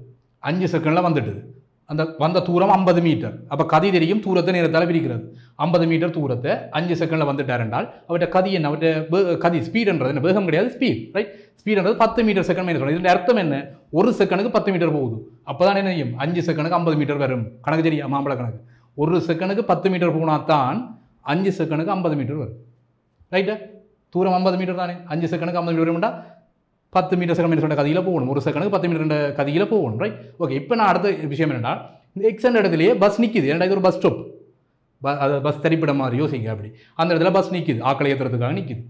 5 செகண்டில் வந்துட்டுது. அந்த வந்த தூரம் 50 மீட்டர். அப்போ கதி தெரியும், தூரத்தை நேரத்தால் பிரிக்கிறது. 50 மீட்டர் தூரத்தை 5 செகண்டில் வந்துட்டார் என்றால் அவர்கிட்ட கதி என்ன? அவர்கிட்ட கதி ஸ்பீடுன்றது என்ன? வேகம் கிடையாது, ஸ்பீட் ரைட். ஸ்பீடுன்றது 10 மீட்டர் செகண்ட் மைனஸ். இதில் அர்த்தம் என்ன? ஒரு செகண்டுக்கு 10 மீட்டர் போகுது. அப்போ தான் என்ன செய்யும்? 5 செகண்டுக்கு 50 மீட்டர் வரும். கணக்கு தெரியா? மாம்பழ கணக்கு. ஒரு செகண்டுக்கு 10 மீட்டர் போனால் தான் 5 செகண்டுக்கு 50 மீட்டர் வரும் ரைட்டா? தூரம் 50 மீட்டர் தானே. 5 செகண்டுக்கு 50 மீட்டர் வரும்டா 10 மீட்டர் செகண்ட் மீட்டர் கதியில் போகணும். ஒரு செகண்டுக்கு 10 மீட்டர் கதியில் போகணும் ரைட். ஓகே, இப்போ நான் அடுத்த விஷயம் என்னென்னா, இந்த எக்ஸெண்ட் இடத்துலேயே பஸ் நிற்கிது. ஏன்னா இது ஒரு பஸ் ஸ்டாப், அது பஸ் தரிப்பிட மாதிரி யோசிங்க. அப்படி அந்த இடத்துல பஸ் நிற்கிது, ஆக்களை ஏற்றுறதுக்காக நிற்கிது.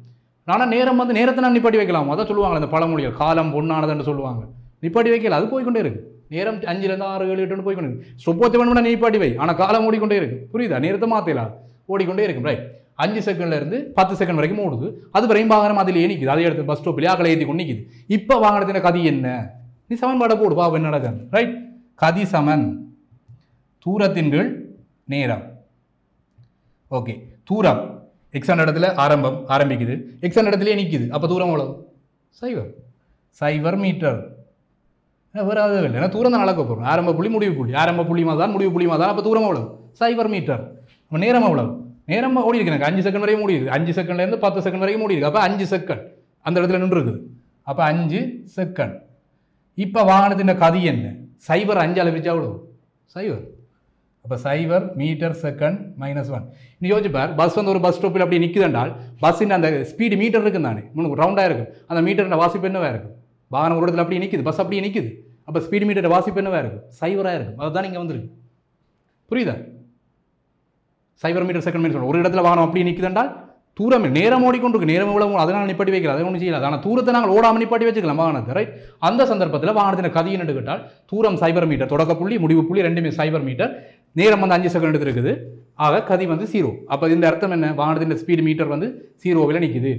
ஆனால் நேரம் வந்து நேரத்தை நான் நிப்பாட்டி வைக்கலாம். அதான் சொல்லுவாங்க அந்த பழமொழிகள், காலம் பொண்ணானதுன்னு சொல்லுவாங்க. நிப்பாட்டி வைக்கல, அது போய்கொண்டே இருக்குது. நேரம் 5 6 7 8 போய்கொண்டு இருக்கு. ஸ்டொப்போத்தை வேணும்னா நிப்பாட்டி வை, ஆனால் காலம் ஓடிக்கொண்டே இருக்குது. புரியுதா? நேரத்தை மாற்றலாம், ஓடிக்கொண்டே இருக்கும் ரைட். 5 செகண்ட்லேருந்து 10 செகண்ட் வரைக்கும் ஓடுது. அது வரையும் வாகனம் அதிலேயே நிற்கிது. அதை எடுத்து பஸ் ஸ்டாப்பில் ஆக்களை ஏற்றி கொண்டு நிற்கிது. இப்போ வாகனத்தின கதி என்ன? நீ சமன்பாடை போடு, பாவம் என்ன நடக்குது ரைட். கதி சமன் தூரத்தின்கள் நேரம். ஓகே, தூரம் எக்ஸான் இடத்துல ஆரம்பிக்குது, எக்ஸான் இடத்துலேயே நிற்கிது. அப்போ தூரம் எவ்வளோ? 0 மீட்டர். வேறு அது இல்லை, ஏன்னா தூரம் தான் அளக்க போகிறோம். ஆரம்ப புள்ளி முடிவு புள்ளி, ஆரம்ப புள்ளிமா தான் முடிவு புள்ளிமா தான். அப்போ தூரம் எவ்வளோ? 0 மீட்டர். அப்போ நேரம் எவ்வளோ? நேரம் ஓடி இருக்கு எனக்கு 5 செகண்ட் வரைக்கும் ஓடி இருக்குது. 5 செகண்ட்லேருந்து 10 செகண்ட் வரைக்கும் ஓடி இருக்குது. அப்போ 5 செகண்ட் அந்த இடத்துல நின்று இருக்குது. அப்போ 5 செகண்ட். இப்போ வாகனத்தின் கதி என்ன? 0 5 அளவிச்சா எவ்வளோ? 0. அப்போ 0 மீட்டர் செகண்ட் -1. இன்னும் யோசிப்பார், பஸ் வந்து ஒரு பஸ் ஸ்டாப்பில் அப்படி நிற்குது என்றால் பஸ்ஸின் அந்த ஸ்பீடு மீட்டர் இருக்குது தானே, முன்னுக்கு ரவுண்டாக இருக்கும். அந்த மீட்டர் வாசிப்பு என்னவாக இருக்கும்? வாகனம் ஒரு இடத்துல அப்படியே நிற்குது, பஸ் அப்படியே நிற்குது. அப்போ ஸ்பீடு மீட்டர் வாசிப்பு என்னவாக இருக்கும்? 0 இருக்கும். அதுதான் இங்கே வந்துருக்கு. புரியுதா? 0 மீட்டர் செகண்ட் மீட்டர். ஒரு இடத்துல வாகனம் அப்படியே நிற்குது என்றால் தூரம் நேரம் ஓடிக்கொண்டிருக்கு. நேரம் எவ்வளவு? அதனால் நிப்பாட்டி வைக்கலாம், அதை ஒன்றும் செய்யலாம். ஆனால் தூரத்தை நாங்கள் ஓடாமல் நிப்பாட்டி வச்சுக்கலாம் வாகனத்தை ரைட். அந்த சந்தர்ப்பத்தில் வாகனத்தின் கதி என்ன கேட்டால் தூரம் 0 மீட்டர், தொடக்க புள்ளி முடிவு புள்ளி ரெண்டுமே 0 மீட்டர், நேரம் வந்து 5 செகண்ட் எடுத்துருக்குது. ஆக கதி வந்து 0. அப்போ இந்த அர்த்தம் என்ன? வாகனத்தின் ஸ்பீடு மீட்டர் வந்து 0வில் நிற்குது.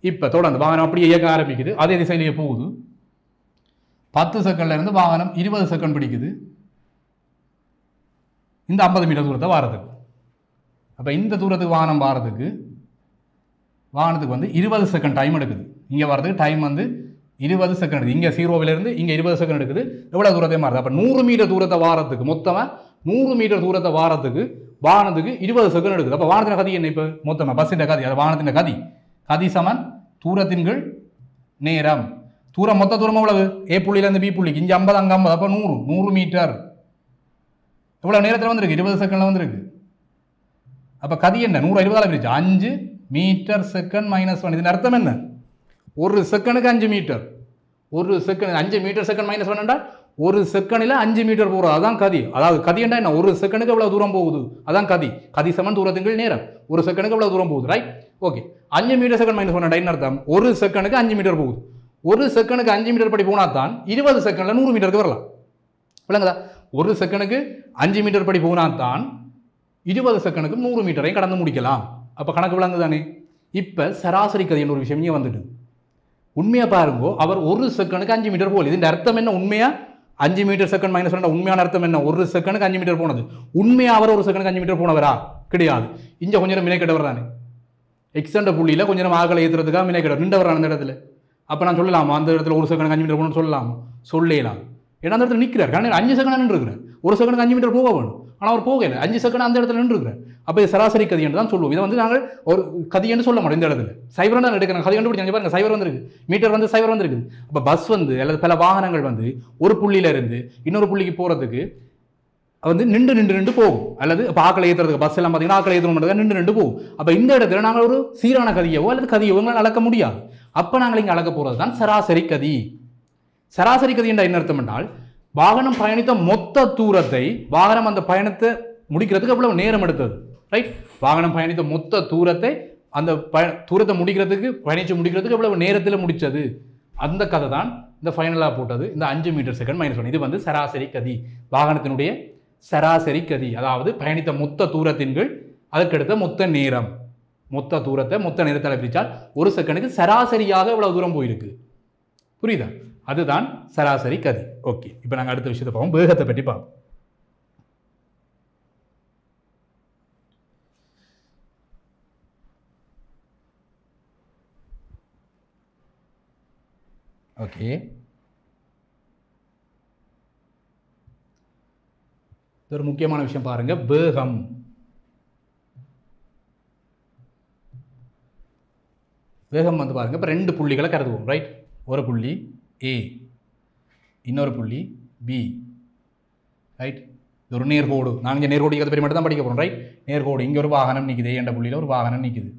இப்போ தொடர்ந்து வாகனம் அப்படியே இயக்க ஆரம்பிக்குது, அதே திசையிலேயே போகுது. 10 செகண்ட்லேருந்து வாகனம் 20 செகண்ட் பிடிக்குது இந்த 50 மீட்டர் தூரத்தை வாரத்துக்கு. அப்போ இந்த தூரத்துக்கு வாகனம் வாரத்துக்கு வந்து 20 செகண்ட் டைம் எடுக்குது. இங்கே வரதுக்கு டைம் வந்து 20 செகண்ட் எடுக்குது. இங்கே 0விலேருந்து இங்கே 20 செகண்ட் எடுக்குது. எவ்வளோ தூரத்தை மாறுது? அப்போ 100 மீட்டர் தூரத்தை வாரத்துக்கு, மொத்தமாக 100 மீட்டர் தூரத்தை வாரத்துக்கு வாகனத்துக்கு 20 செகண்ட் எடுக்குது. அப்போ வாகனத்தின் கதி என்ன? இப்போ மொத்தமாக பஸ்ஸின் கதி, அது வாகனத்தின் கதி. கதி சமன் தூரத்தின்கள் நேரம். தூரம் மொத்த தூரம் எவ்வளவு? ஏ புள்ளியிலேருந்து பி புள்ளிக்கு இங்கே 50 அங்கே 50. அப்போ 100 மீட்டர். எவ்வளோ நேரத்தில் வந்துருக்கு? 20 செகண்டில் வந்துருக்கு. அப்போ கதி என்ன? 100 20 பிரிச்சு 5 மீட்டர் செகண்ட் -1. இதன் அர்த்தம் என்ன? ஒரு செகண்டுக்கு 5 மீட்டர். ஒரு செகண்ட் 5 மீட்டர் செகண்ட் -1 என்றால் ஒரு செகண்டில் 5 மீட்டர் போகிறது. அதான் கதி. அதாவது கதி என்றால் என்ன? ஒரு செகண்டுக்கு எவ்வளோ தூரம் போகுது, அதான் கதி. கதி சமன் தூரத்தின்கள் நேரம். ஒரு செகண்டுக்கு எவ்வளோ தூரம் போகுது ரைட். ஓகே, 5 மீட்டர் செகண்ட் -1 அர்த்தம் ஒரு செகண்டுக்கு 5 மீட்டர் போகுது. ஒரு செகண்டுக்கு 5 மீட்டர் படி போனால் தான் 20 செகண்டில் 100 மீட்டருக்கு வரலாம். விளங்குதா? ஒரு செகண்டுக்கு 5 மீட்டர் படி போனால் தான் 20 செகண்டுக்கு 100 மீட்டரையும் கடந்து முடிக்கலாம். அப்போ கணக்கு விளங்கு தானே. இப்போ சராசரி கதின்னு ஒரு விஷயம் இங்கே வந்துட்டு உண்மையாக பாருங்கோ, அவர் 1 செகண்டுக்கு 5 மீட்டர் போகல. இதுன்ற அர்த்தம் என்ன? உண்மையாக 5 மீட்டர் செகண்ட் மைனஸ் 2 உண்மையான அர்த்தம் என்ன? 1 செகண்டுக்கு 5 மீட்டர் போனது. உண்மையாக அவர் 1 செகண்டுக்கு 5 மீட்டர் போனவரா? கிடையாது. இங்கே கொஞ்சம் நேரம் மினைக்கிட்டவர் தானே. எக்ஸண்ட புள்ளியில் கொஞ்சம் நேரம் ஆகலை ஏற்றுறதுக்காக மினைக்கிட்டவர் நின்றவர் அந்த இடத்துல. அப்போ நான் சொல்லலாமா அந்த இடத்துல 1 செகண்டுக்கு 5 மீட்டர் போகணும்னு சொல்லலாமா? சொல்லலாம். ஏன்னா அந்த இடத்துல நிற்கிறார். காரணம் 5 செகண்ட் நின்றுருக்கிறேன். 1 செகண்டுக்கு 5 மீட்டர் போக வேணும். ஆனால் அவர் போகலை. 5 செகண்ட் அந்த இடத்துல நின்றுருக்கிறேன். அப்போ இது சராசரி கதி என்று தான் சொல்லுவோம். இதை வந்து நாங்கள் ஒரு கதி என்று சொல்ல மாட்டோம். இந்த இடத்துல சைபர் தான் எடுக்கிறேன். கதி கண்டுபிடிச்சாங்க பாருங்க, சைபர் வந்துருக்கு, மீட்டர் வந்து சைபர் வந்துருக்குது. அப்போ பஸ் வந்து அல்லது பல வாகனங்கள் வந்து ஒரு புள்ளியில இருந்து இன்னொரு புள்ளிக்கு போகிறதுக்கு வந்து நின்று போகும். அல்லது இப்போ ஆக்களை ஏற்றுறதுக்கு பஸ் எல்லாம் பார்த்தீங்கன்னா ஆக்களை ஏற்றணும் நின்று போகும். அப்போ இந்த இடத்துல நாங்கள் ஒரு சீரான கதியவோ அல்லது கதியவோ எங்களால் அளக்க முடியாது. அப்போ நாங்கள் இங்கே அளக்க போகிறது தான் சராசரி கதி. சராசரி கதி என்ற என்ன அர்த்தம் என்றால், வாகனம் பயணித்த மொத்த தூரத்தை, வாகனம் அந்த பயணத்தை முடிக்கிறதுக்கு எவ்வளவு நேரம் எடுத்தது, ரைட்? வாகனம் பயணித்த மொத்த தூரத்தை அந்த தூரத்தை பயணித்து முடிக்கிறதுக்கு எவ்வளவு நேரத்தில் முடித்தது, அந்த கதை தான் இந்த ஃபைனலாக போட்டது இந்த 5 மீட்டர் செகண்ட் மைனஸ் 1. இது வந்து சராசரி கதி, வாகனத்தினுடைய சராசரி கதி. அதாவது பயணித்த மொத்த தூரத்தின் கீழ் அதுக்கடுத்த மொத்த நேரம், மொத்த தூரத்தை மொத்த நேரத்தில் பிரித்தால் 1 செகண்டுக்கு சராசரியாக எவ்வளவு தூரம் போயிருக்கு. புரியுதா? அதுதான் சராசரி கதி. ஓகே, இப்போ நாங்கள் அடுத்த விஷயத்தை பார்ப்போம். வேகத்தை பற்றி பார்ப்போம். ஓகே, ஒரு முக்கியமான விஷயம் பாருங்க, வேகம். வேகம் வந்து பாருங்க, இப்போ 2 புள்ளிகளை கருதுவோம், ரைட்? ஒரு புள்ளி ஏ, இன்னொரு புள்ளி பி, ரைட்? இது ஒரு நேர்கோடு. நாங்கள் நேர்கோடு இதை பற்றி மட்டும் தான் படிக்க போகிறோம், ரைட்? நேர்கோடு. இங்கே ஒரு வாகனம் நிற்குது, ஏ என்ற புள்ளியில் ஒரு வாகனம் நிற்குது,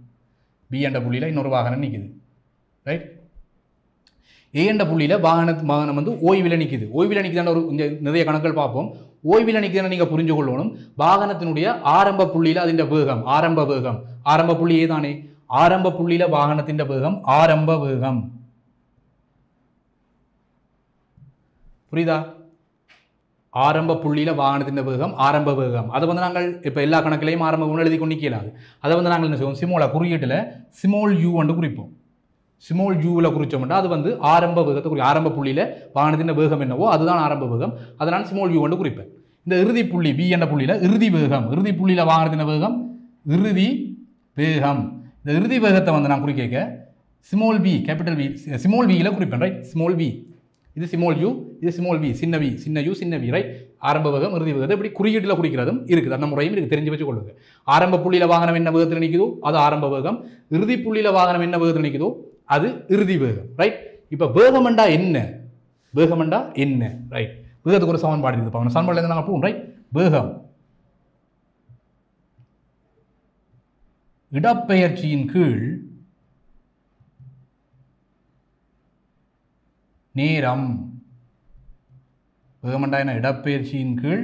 பி என்ற புள்ளியில் இன்னொரு வாகனம் நிற்குது, ரைட்? ஏ என்ற புள்ளியில் வாகனம் வந்து ஓய்வில் நிற்குது. ஓய்வில் நிற்குதான ஒரு நிறைய கணக்குகள் பார்ப்போம். ஓய்வில் நிற்குதுன்னு நீங்கள் புரிஞ்சு கொள்ளணும். வாகனத்தினுடைய ஆரம்ப புள்ளியில் அதின் வேகம், ஆரம்ப புள்ளி ஏதானே, ஆரம்ப புள்ளியில் வாகனத்தின் வேகம் ஆரம்ப வேகம். புரியுதா? ஆரம்ப புள்ளியில் வாகனத்தின் வேகம் ஆரம்ப வேகம். அதை வந்து நாங்கள் இப்போ எல்லா கணக்கிலையும் ஆரம்ப வேகம் எழுதி கொண்டு நிற்கலாது. அதை வந்து நாங்கள் என்ன செய்வோம், சிமோலா குறியீட்டில் ஸ்மால் யூ வந்து குறிப்போம். ஸ்மால் யூவில் குறித்தோம்னா அது வந்து ஆரம்ப வேகத்தை குறிக்கும். ஆரம்ப புள்ளியில் வாகனத்தின் வேகம் என்னவோ அதுதான் ஆரம்ப வேகம். அதனால் ஸ்மால் யூ வந்து குறிப்பேன். இந்த இறுதி புள்ளி பி என்ற புள்ளியில் இறுதி வேகம், இறுதி புள்ளியில் வாகனத்தின் வேகம் இறுதி வேகம். இந்த இறுதி வேகத்தை வந்து நான் குறிக்க small V, capital V, small வியில் குறிப்பேன், ரைட்? ஸ்மால் வி, இது ஸ்மால் யூ, இது ஸ்மால் வி, சின்ன வி, சின்ன யூ, சின்ன வி, ரைட்? ஆரம்ப வேகம் இறுதி வேகத்தை இப்படி குறியீட்டில் குறிக்கிறதும் இருக்குது. அந்த முறையும் இருக்குது, தெரிஞ்சு வச்சு கொள்ளுங்க. ஆரம்ப புள்ளியில் வாகனம் என்ன வேகத்தில் நிற்குதோ அது ஆரம்ப வேகம், இறுதி புள்ளியில் வாகனம் என்ன வேகத்தில் நிற்குதோ அது இறுதி வேகம், ரைட்? இப்போ வேகமண்டா என்ன, வேகமண்டா என்ன, ரைட்? வேகத்துக்கு ஒரு சமன்பாடு இருக்குது பாருங்க. சமன்பாடுல நாங்கள் போவோம், ரைட்? வேகம் இடப்பெயர்ச்சியின் கீழ் நேரம். வேகமண்டா என்ன? இடப்பெயர்ச்சியின் கீழ்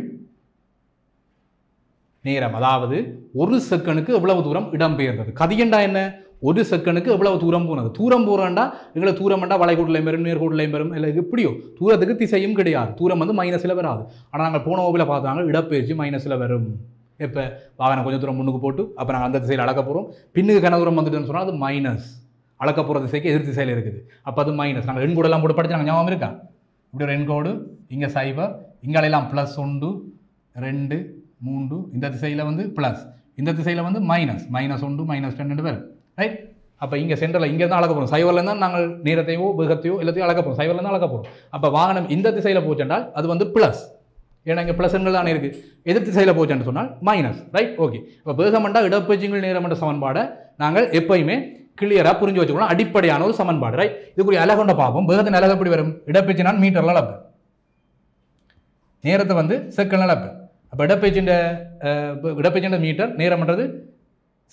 நேரம். அதாவது 1 செகண்டுக்கு எவ்வளவு தூரம் இடம்பெயர்ந்தது. கதியண்டா என்ன? 1 செகண்டுக்கு எவ்வளவு தூரம் போனது. தூரம் போகிறேன்டா எங்களை தூரம்ண்டா வளைகோட்டிலையும் பெறும், நேர்கோட்டிலையும் பெறும், இல்லை எப்படியோ தூரத்துக்கு திசையும் கிடையாது. தூரம் வந்து மைனஸில் வராது. ஆனால் நாங்கள் போன வகுப்பில் பார்த்தாங்க இடப்பெயர்ச்சி மைனஸில் வரும். இப்போ வாகனம் கொஞ்சம் தூரம் முன்னுக்கு போட்டு அப்போ நாங்கள் அந்த திசையில் அளக்க போகிறோம். பின்னுக்கு கன தூரம் வந்துட்டுன்னு சொன்னால் அது மைனஸ். அளக்க போகிற திசைக்கு எதிர் திசையில் இருக்குது. அப்போ அது மைனஸ். நாங்கள் எண்கோடெல்லாம் போட்டு படிச்சு நாங்கள் ஞாபகம் இருக்கா? இப்படி ஒரு எண்கோடு, இங்கே சைபர், இங்காலெல்லாம் +1 2 3, இந்த திசையில் வந்து ப்ளஸ், இந்த திசையில் வந்து மைனஸ், -1 -2 பேர், ரைட்? அப்போ இங்கே சென்டரில் இங்கே தான் அளக்க போகிறோம். சைவரில் தான் நாங்கள் நேரத்தையோ வேகத்தையோ எல்லாத்தையும் அளக்க போகிறோம். சைவரில் தான் அளக்க போகிறோம். அப்போ வாகனம் இந்த திசையில் போச்சென்றால் அது வந்து ப்ளஸ், ஏன்னா இங்கே ப்ளஸ்ங்கள் தானே இருக்குது. எதிர் திசையில் போச்சேன்னு சொன்னால் மைனஸ், ரைட்? ஓகே. இப்போ வேகமண்டா இடப்பெயர்ச்சிகள் நேரமன்ற சமன்பாடை நாங்கள் எப்பயுமே கிளியராக புரிஞ்சு வச்சுக்கலாம். அடிப்படையான ஒரு சமன்பாடு, ரைட்? இதுக்குரிய அழகொண்ட பார்ப்போம். வேகத்தின் அழகு எப்படி வரும்? இடப்பெயர்ச்சி நான் மீட்டரில் அளப்பேன், நேரத்தை வந்து செகண்ட் அளப்பேன். அப்போ இடப்பெயர்ச்சி மீட்டர், நேரம்ன்றது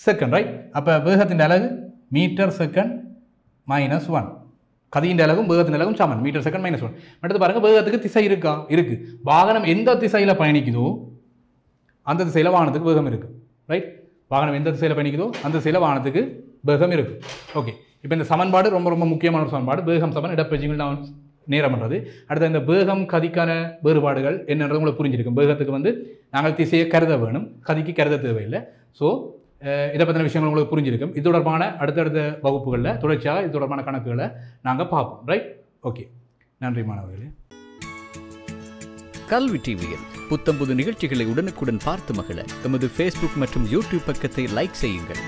செகண்ட், ரைட்? அப்போ வேகத்தின் அலகு மீட்டர் செகண்ட் -1. கதியின் அலகும் வேகத்தின் அலகும் சமன், மீட்டர் செகண்ட் -1. அடுத்து பாருங்க, வேகத்துக்கு திசை இருக்கா? இருக்கு. வாகனம் எந்த திசையில் பயணிக்குதோ அந்த திசையில் வாகனத்துக்கு வேகம் இருக்கு, ரைட்? வாகனம் எந்த திசையில் பயணிக்குதோ அந்த திசையில் வாகனத்துக்கு வேகம் இருக்கு. ஓகே. இப்போ இந்த சமன்பாடு ரொம்ப ரொம்ப முக்கியமான ஒரு சமன்பாடு. வேகம் சமன் இடப்பெயர்ச்சிகள் நான் நேரம்ன்றது. அடுத்து இந்த வேகம் கதிக்கான வேறுபாடுகள் என்னன்றது உங்களுக்கு புரிஞ்சிருக்கும். வேகத்துக்கு வந்து நாங்கள் திசையை கருத வேணும், கதிக்கு கருத தேவையில்லை. ஸோ இதை பற்றின விஷயங்கள் உங்களுக்கு புரிஞ்சிருக்கும். இது தொடர்பான அடுத்தடுத்த வகுப்புகளில் தொடர்ச்சியாக இது தொடர்பான கணக்குகளை நாங்கள் பார்ப்போம். ரைட், ஓகே, நன்றி மாணவர்களே. கல்வி டிவியில் புத்தம்புது நிகழ்ச்சிகளை உடனுக்குடன் பார்த்து மகிழ எமது ஃபேஸ்புக் மற்றும் யூடியூப் பக்கத்தை லைக் செய்யுங்கள்.